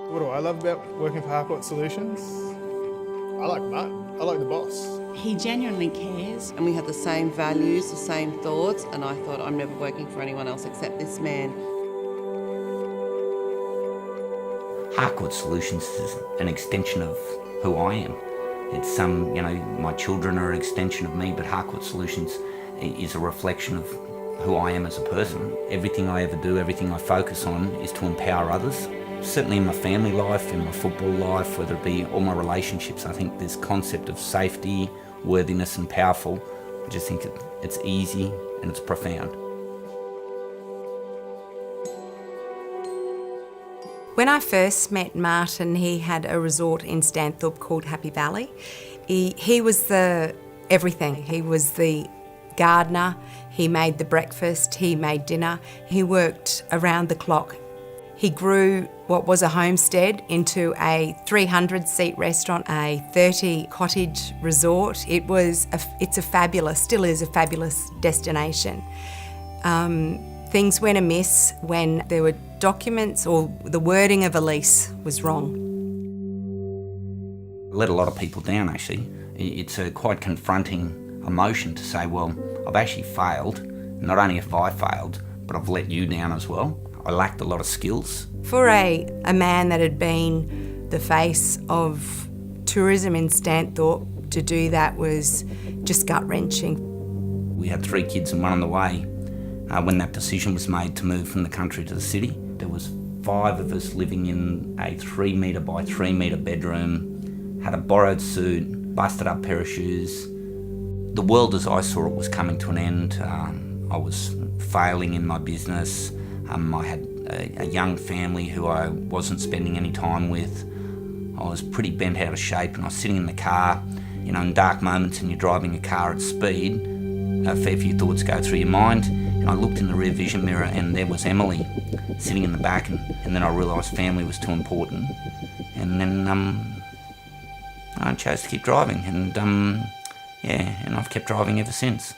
What do I love about working for Harcourts Solutions? I like Martin. I like the boss. He genuinely cares. And we had the same values, the same thoughts, and I thought, I'm never working for anyone else except this man. Harcourts Solutions is an extension of who I am. It's my children are an extension of me, but Harcourts Solutions is a reflection of who I am as a person. Everything I ever do, everything I focus on is to empower others. Certainly in my family life, in my football life, whether it be all my relationships, I think this concept of safety, worthiness and powerful, I just think it's easy and it's profound. When I first met Martin, he had a resort in Stanthorpe called Happy Valley. He was the everything. He was the gardener, he made the breakfast, he made dinner, he worked around the clock. He grew what was a homestead into a 300-seat restaurant, a 30-cottage resort. Still is a fabulous destination. Things went amiss when there were documents or the wording of a lease was wrong. Let a lot of people down, actually. It's a quite confronting emotion to say, well, I've actually failed. Not only have I failed, but I've let you down as well. I lacked a lot of skills. For a man that had been the face of tourism in Stanthorpe, to do that was just gut-wrenching. We had 3 kids and one on the way. When that decision was made to move from the country to the city, there was 5 of us living in a 3 metre by 3 metre bedroom, had a borrowed suit, busted up pair of shoes. The world as I saw it was coming to an end. I was failing in my business. I had a young family who I wasn't spending any time with. I was pretty bent out of shape, and I was sitting in the car, in dark moments, and you're driving a car at speed, a fair few thoughts go through your mind. And I looked in the rear vision mirror and there was Emily sitting in the back, and then I realised family was too important. And then I chose to keep driving, and I've kept driving ever since.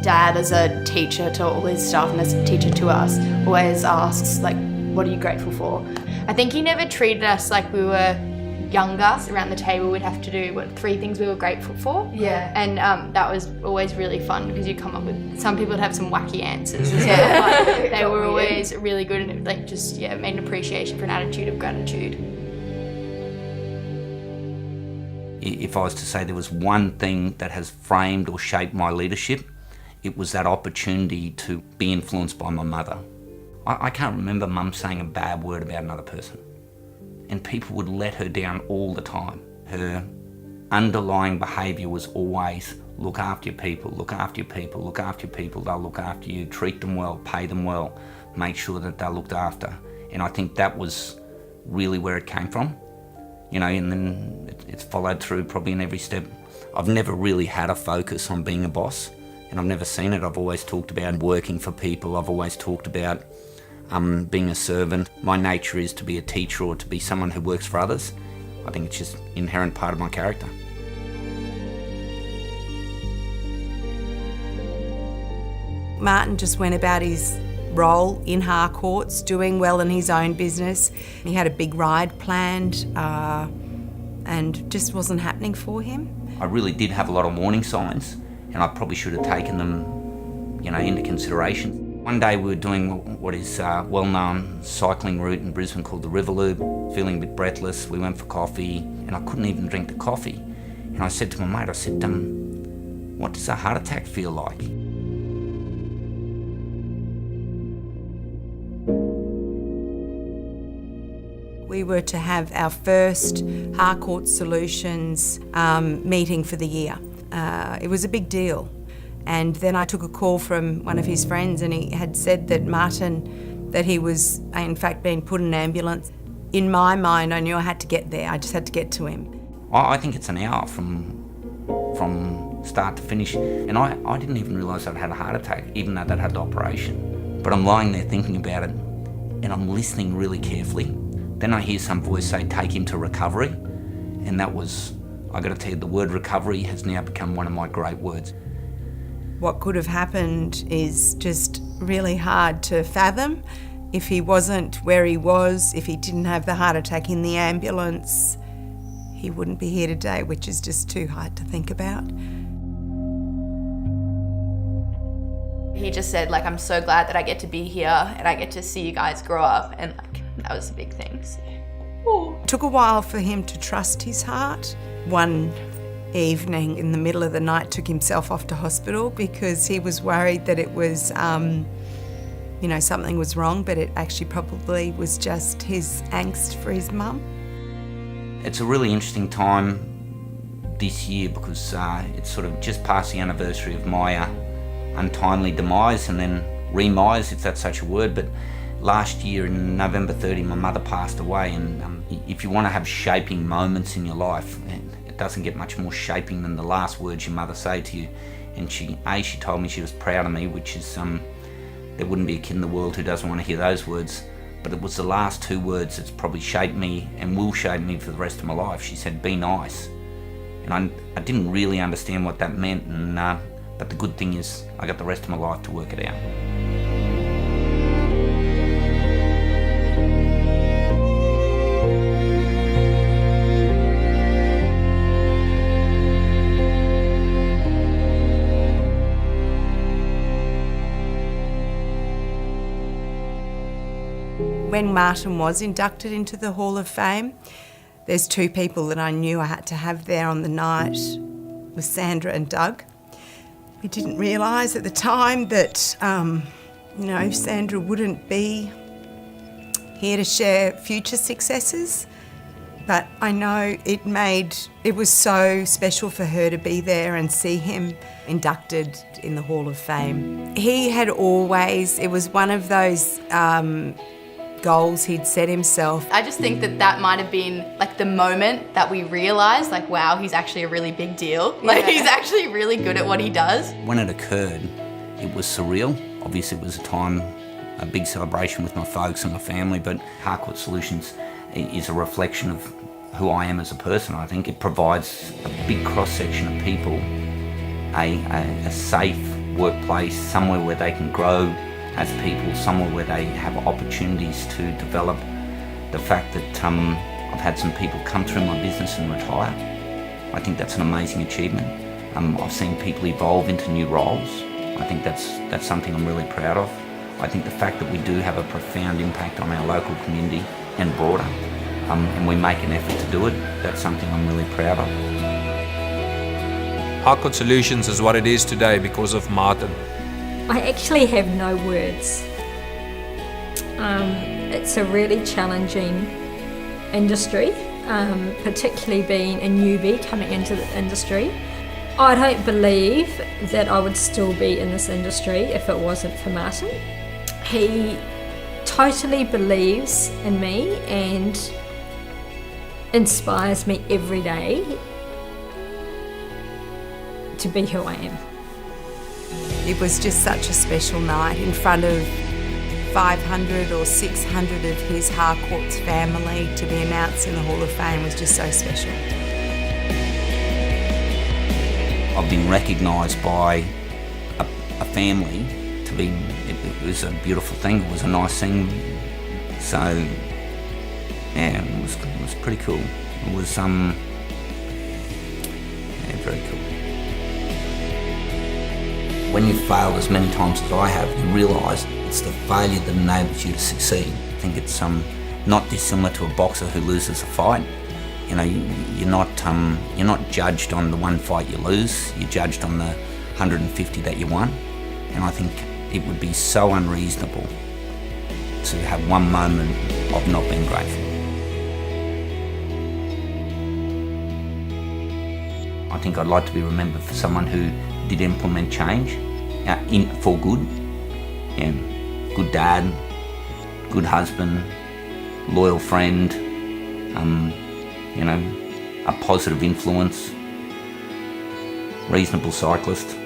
Dad, as a teacher to all his staff and as a teacher to us, always asks, what are you grateful for? I think he never treated us like we were younger. Around the table we'd have to do 3 things we were grateful for. Yeah. And that was always really fun because you come up with, some people would have some wacky answers as well. But they were always really good, and it made an appreciation for an attitude of gratitude. If I was to say there was one thing that has framed or shaped my leadership, it was that opportunity to be influenced by my mother. I can't remember Mum saying a bad word about another person. And people would let her down all the time. Her underlying behaviour was always, look after your people, look after your people, look after your people, they'll look after you, treat them well, pay them well, make sure that they're looked after. And I think that was really where it came from. And then it's followed through probably in every step. I've never really had a focus on being a boss, and I've never seen it. I've always talked about working for people. I've always talked about being a servant. My nature is to be a teacher or to be someone who works for others. I think it's just inherent part of my character. Martin just went about his role in Harcourts, doing well in his own business. He had a big ride planned and just wasn't happening for him. I really did have a lot of warning signs, and I probably should have taken them, into consideration. One day we were doing what is a well-known cycling route in Brisbane called the River Loop, feeling a bit breathless. We went for coffee, and I couldn't even drink the coffee. And I said to my mate, what does a heart attack feel like? We were to have our first Harcourts Solutions meeting for the year. It was a big deal. And then I took a call from one of his friends, and he had said that he was in fact being put in an ambulance. In my mind, I knew I had to get there. I just had to get to him. I think it's an hour from start to finish. And I didn't even realise I'd had a heart attack, even though they'd had the operation. But I'm lying there thinking about it, and I'm listening really carefully. Then I hear some voice say, take him to recovery. And that was, I got to tell you, the word recovery has now become one of my great words. What could have happened is just really hard to fathom. If he wasn't where he was, if he didn't have the heart attack in the ambulance, he wouldn't be here today, which is just too hard to think about. He just said, like, I'm so glad that I get to be here and I get to see you guys grow up, and like, that was a big thing. So. It took a while for him to trust his heart. One evening in the middle of the night took himself off to hospital because he was worried that it was, something was wrong, but it actually probably was just his angst for his mum. It's a really interesting time this year because it's sort of just past the anniversary of my untimely demise and then remise, if that's such a word. But last year in November 30, my mother passed away, and if you want to have shaping moments in your life, it doesn't get much more shaping than the last words your mother say to you. And she told me she was proud of me, which is there wouldn't be a kid in the world who doesn't want to hear those words. But it was the last two words that's probably shaped me and will shape me for the rest of my life. She said, "Be nice." And I didn't really understand what that meant, but the good thing is I got the rest of my life to work it out. When Martin was inducted into the Hall of Fame, there's two people that I knew I had to have there on the night, with Sandra and Doug. We didn't realise at the time that, Sandra wouldn't be here to share future successes, but I know it was so special for her to be there and see him inducted in the Hall of Fame. He had always, it was one of those goals he'd set himself. I just think that might have been like the moment that we realised, like, wow, he's actually a really big deal. Like, he's actually really good at what he does. When it occurred, it was surreal. Obviously, it was a big celebration with my folks and my family, but Harcourts Solutions is a reflection of who I am as a person. I think it provides a big cross-section of people, a safe workplace, somewhere where they can grow as people, somewhere where they have opportunities to develop. The fact that I've had some people come through my business and retire, I think that's an amazing achievement. I've seen people evolve into new roles. I think that's something I'm really proud of. I think the fact that we do have a profound impact on our local community and broader, and we make an effort to do it, that's something I'm really proud of. Harcourts Solutions is what it is today because of Martin. I actually have no words. It's a really challenging industry, particularly being a newbie coming into the industry. I don't believe that I would still be in this industry if it wasn't for Martin. He totally believes in me and inspires me every day to be who I am. It was just such a special night in front of 500 or 600 of his Harcourts family. To be announced in the Hall of Fame was just so special. I've been recognised by a family to be, it was a beautiful thing, it was a nice thing. So, yeah, it was pretty cool. It was, very cool. When you've failed as many times as I have, you realise it's the failure that enables you to succeed. I think it's not dissimilar to a boxer who loses a fight. You know, you're not judged on the one fight you lose, you're judged on the 150 that you won. And I think it would be so unreasonable to have one moment of not being grateful. I think I'd like to be remembered for someone who did implement change for good. Yeah, good dad, good husband, loyal friend, a positive influence, reasonable cyclist,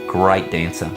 great dancer.